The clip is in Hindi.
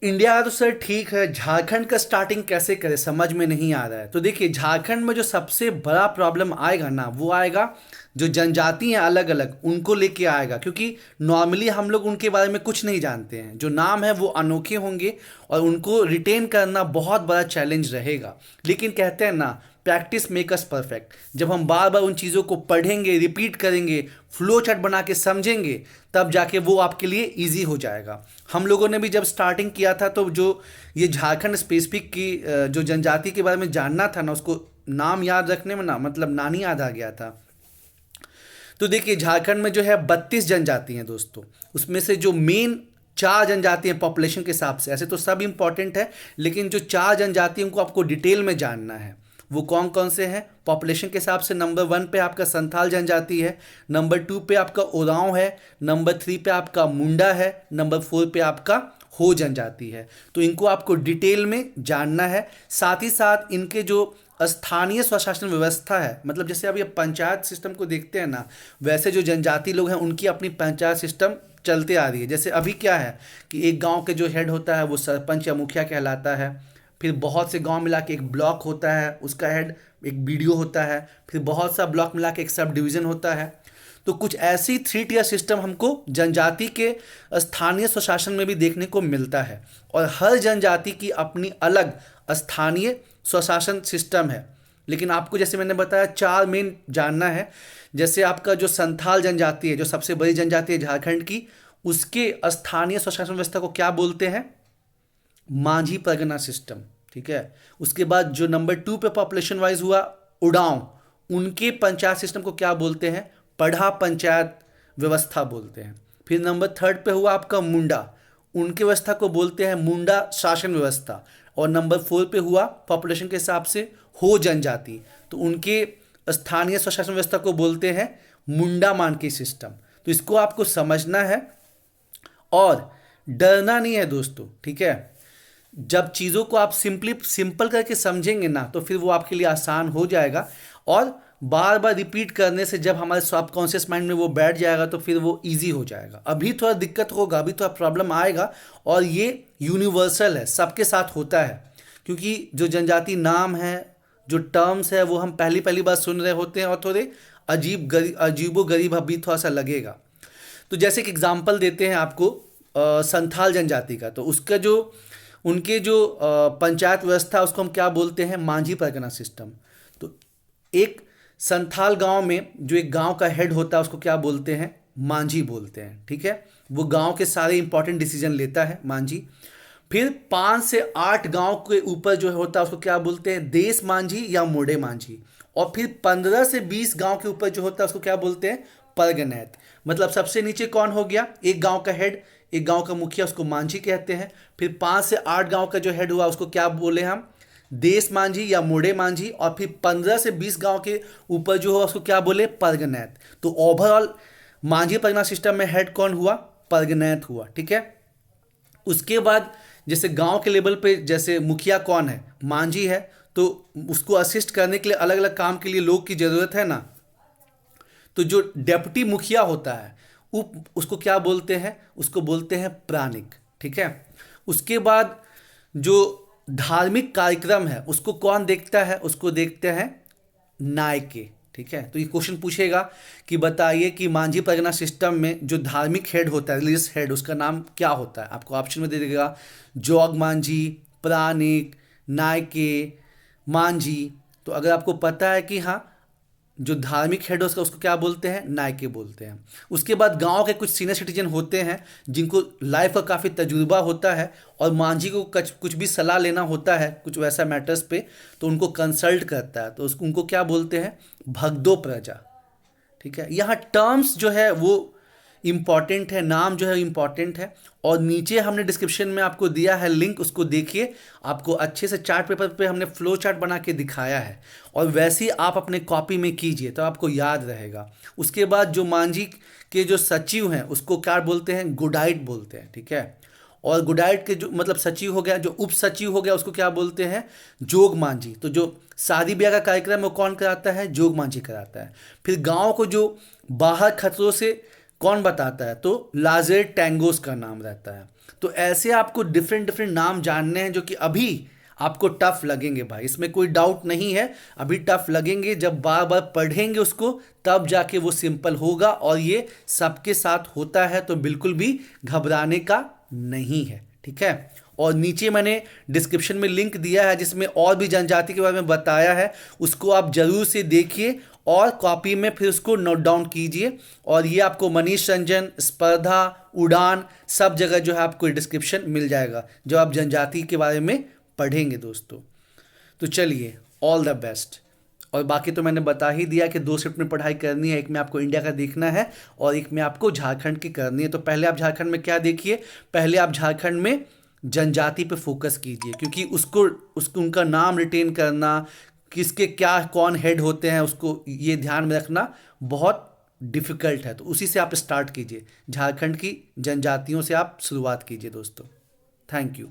इंडिया तो सर ठीक है, झारखंड का स्टार्टिंग कैसे करें समझ में नहीं आ रहा है। तो देखिए, झारखंड में जो सबसे बड़ा प्रॉब्लम आएगा ना, वो आएगा जो जनजाति हैं अलग अलग, उनको लेके आएगा। क्योंकि नॉर्मली हम लोग उनके बारे में कुछ नहीं जानते हैं, जो नाम है वो अनोखे होंगे और उनको रिटेन करना बहुत बड़ा चैलेंज रहेगा। लेकिन कहते हैं ना, प्रैक्टिस मेक अस परफेक्ट। जब हम बार बार उन चीज़ों को पढ़ेंगे, रिपीट करेंगे, फ्लो चार्ट बना के समझेंगे, तब जाके वो आपके लिए इजी हो जाएगा। हम लोगों ने भी जब स्टार्टिंग किया था, तो जो ये झारखंड स्पेसिफिक की जो जनजाति के बारे में जानना था ना, उसको नाम याद रखने में ना मतलब नानी याद आ गया था। तो देखिए, झारखंड में जो है 32 जनजाति हैं दोस्तों। उसमें से जो मेन चार जनजाति हैं पॉपुलेशन के हिसाब से, ऐसे तो सब इंपॉर्टेंट है, लेकिन जो चार जनजाति हैं उनको आपको डिटेल में जानना है। वो कौन कौन से हैं पॉपुलेशन के हिसाब से? नंबर 1 पे आपका संथाल जनजाति है, नंबर 2 पे आपका ओरांव है, नंबर 3 पे आपका मुंडा है, नंबर 4 पे आपका हो जनजाति है। तो इनको आपको डिटेल में जानना है। साथ ही साथ इनके जो स्थानीय स्वशासन व्यवस्था है, मतलब जैसे अब ये पंचायत सिस्टम को देखते हैं ना, वैसे जो जनजाति लोग हैं उनकी अपनी पंचायत सिस्टम चलते आ रही है। जैसे अभी क्या है कि एक गांव के जो हेड होता है वो सरपंच या मुखिया कहलाता है। फिर बहुत से गांव मिला के एक ब्लॉक होता है, उसका हेड एक बीडीओ होता है। फिर बहुत सा ब्लॉक मिला के एक सब डिवीज़न होता है। तो कुछ ऐसी 3 टियर सिस्टम हमको जनजाति के स्थानीय स्वशासन में भी देखने को मिलता है। और हर जनजाति की अपनी अलग स्थानीय स्वशासन सिस्टम है। लेकिन आपको जैसे मैंने बताया, 4 मेन जानना है। जैसे आपका जो संथाल जनजाति है, जो सबसे बड़ी जनजाति है झारखंड की, उसके स्थानीय स्वशासन व्यवस्था को क्या बोलते हैं? मांझी परगना सिस्टम। ठीक है। उसके बाद जो नंबर 2 पे पॉपुलेशन वाइज हुआ उड़ांव, उनके पंचायत सिस्टम को क्या बोलते हैं? पढ़ा पंचायत व्यवस्था बोलते हैं। फिर नंबर 3 पे हुआ आपका मुंडा, उनकी व्यवस्था को बोलते हैं मुंडा शासन व्यवस्था। और नंबर 4 पे हुआ पॉपुलेशन के हिसाब से हो जनजाति, तो उनके स्थानीय स्वशासन व्यवस्था को बोलते हैं मुंडा मानकी सिस्टम। तो इसको आपको समझना है और डरना नहीं है दोस्तों। ठीक है। जब चीज़ों को आप सिंपल करके समझेंगे ना, तो फिर वो आपके लिए आसान हो जाएगा। और बार बार रिपीट करने से जब हमारे सबकॉन्शियस माइंड में वो बैठ जाएगा, तो फिर वो इजी हो जाएगा। अभी थोड़ा दिक्कत होगा, अभी थोड़ा प्रॉब्लम आएगा, और ये यूनिवर्सल है, सबके साथ होता है। क्योंकि जो जनजाति नाम है, जो टर्म्स है, वो हम पहली पहली बार सुन रहे होते हैं और थोड़े अजीबो गरीब अभी थोड़ा सा लगेगा। तो जैसे एक एग्जाम्पल देते हैं आपको संथाल जनजाति का। तो उसका जो उनके जो पंचायत व्यवस्था, उसको हम क्या बोलते हैं? मांझी परगना सिस्टम। तो एक संथाल गांव में जो एक गांव का हेड होता है, उसको क्या बोलते हैं? मांझी बोलते हैं। ठीक है। वो गांव के सारे इंपॉर्टेंट डिसीजन लेता है, मांझी। फिर 5 से 8 गांव के ऊपर जो होता है, उसको क्या बोलते हैं? देश मांझी या मोड़े मांझी। और फिर 15 से 20 गांव के ऊपर जो होता है, उसको क्या बोलते हैं? परगनैत। मतलब सबसे नीचे कौन हो गया? एक गांव का हेड, एक गांव का मुखिया, उसको मांझी कहते हैं। फिर 5 से 8 गांव का जो हेड हुआ, उसको क्या बोले हम? देश मांझी या मोड़े मांझी। और फिर 15 से 20 गांव के ऊपर जो हुआ, उसको क्या बोले? परगनैत। तो ओवरऑल मांझी परगना सिस्टम में हेड कौन हुआ? परगनैत हुआ। ठीक है। उसके बाद जैसे गांव के लेवल पे जैसे मुखिया कौन है? मांझी है। तो उसको असिस्ट करने के लिए अलग अलग काम के लिए लोग की ज़रूरत है ना, तो जो डेप्यूटी मुखिया होता है उसको क्या बोलते हैं? उसको बोलते हैं प्राणिक। ठीक है। उसके बाद जो धार्मिक कार्यक्रम है, उसको कौन देखता है? उसको देखते हैं नायके। ठीक है। तो ये क्वेश्चन पूछेगा कि बताइए कि मांझी परगना सिस्टम में जो धार्मिक हेड होता है, रिलीजियस हेड, उसका नाम क्या होता है? आपको ऑप्शन में दे देगा जोग मांझी, प्राणिक, नायके, मांझी। तो अगर आपको पता है कि हाँ, जो धार्मिक हेड है उसको क्या बोलते हैं? नायके बोलते हैं। उसके बाद गांव के कुछ सीनियर सिटीजन होते हैं जिनको लाइफ का काफ़ी तजुर्बा होता है, और मांझी को कुछ भी सलाह लेना होता है कुछ वैसा मैटर्स पे, तो उनको कंसल्ट करता है। तो उनको क्या बोलते हैं? भगदो प्रजा। ठीक है। यहाँ टर्म्स जो है वो इम्पॉर्टेंट है, नाम जो है इम्पॉर्टेंट है। और नीचे हमने डिस्क्रिप्शन में आपको दिया है लिंक, उसको देखिए। आपको अच्छे से चार्ट पेपर पे हमने फ्लो चार्ट बना के दिखाया है, और वैसे ही आप अपने कॉपी में कीजिए तो आपको याद रहेगा। उसके बाद जो मांझी के जो सचिव हैं, उसको क्या बोलते हैं? गुडाइट बोलते हैं। ठीक है। और गुडाइट के जो मतलब सचिव हो गया, जो उप सचिव हो गया, उसको क्या बोलते हैं? जोग मांझी। तो जो शादी ब्याह का कार्यक्रम है वो कौन कराता है? जोग मांझी कराता है। फिर गांव को जो बाहर खतरों से कौन बताता है? तो लाजेर टैंगोस का नाम रहता है। तो ऐसे आपको डिफरेंट डिफरेंट नाम जानने हैं जो कि अभी आपको टफ लगेंगे भाई, इसमें कोई डाउट नहीं है। अभी टफ लगेंगे, जब बार बार पढ़ेंगे उसको तब जाके वो सिंपल होगा, और ये सबके साथ होता है, तो बिल्कुल भी घबराने का नहीं है, ठीक है। और नीचे मैंने डिस्क्रिप्शन में लिंक दिया है जिसमें और भी जनजाति के बारे में बताया है, उसको आप जरूर से देखिए और कॉपी में फिर उसको नोट डाउन कीजिए। और ये आपको मनीष रंजन, स्पर्धा, उड़ान, सब जगह जो है आपको डिस्क्रिप्शन मिल जाएगा जो आप जनजाति के बारे में पढ़ेंगे दोस्तों। तो चलिए, ऑल द बेस्ट। और बाकी तो मैंने बता ही दिया कि 2 शिफ्ट में पढ़ाई करनी है, एक में आपको इंडिया का देखना है और एक में आपको झारखंड की करनी है। तो पहले आप झारखंड में क्या देखिए, पहले आप झारखंड में जनजाति पे फोकस कीजिए, क्योंकि उसको उसको उनका नाम रिटेन करना, किसके क्या कौन हेड होते हैं, उसको ये ध्यान में रखना बहुत डिफिकल्ट है। तो उसी से आप स्टार्ट कीजिए, झारखंड की जनजातियों से आप शुरुआत कीजिए दोस्तों। Thank you.